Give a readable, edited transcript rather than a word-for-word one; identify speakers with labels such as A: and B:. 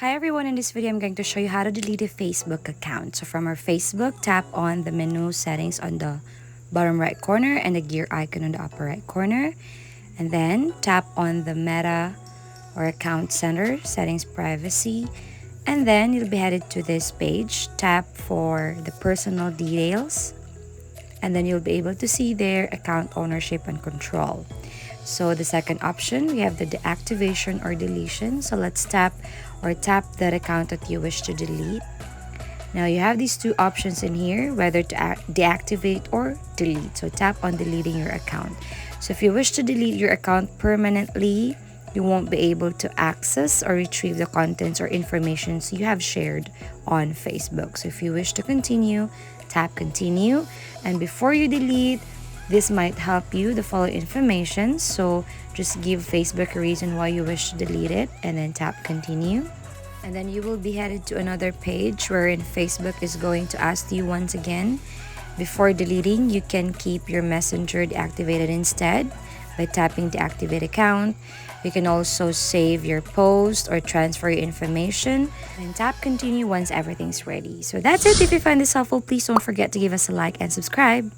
A: Hi everyone, in this video I'm going to show you how to delete a Facebook account. So from our Facebook, tap on the menu settings on the bottom right corner and the gear icon on the upper right corner. And then tap on the Meta or Account Center, Settings Privacy. And then you'll be headed to this page. Tap for the personal details. And then you'll be able to see their account ownership and control. So the second option, we have the deactivation or deletion. So let's tap that account that you wish to delete. Now you have these two options in here, whether to deactivate or delete. So tap on deleting your account. So if you wish to delete your account permanently, you won't be able to access or retrieve the contents or information you have shared on Facebook. So if you wish to continue, tap continue. And before you delete, this might help you, the following information. So just give Facebook a reason why you wish to delete it and then tap continue. And then you will be headed to another page wherein Facebook is going to ask you once again, before deleting, you can keep your messenger deactivated instead by tapping deactivate account. You can also save your post or transfer your information and tap continue once everything's ready. So that's it. If you find this helpful, please don't forget to give us a like and subscribe.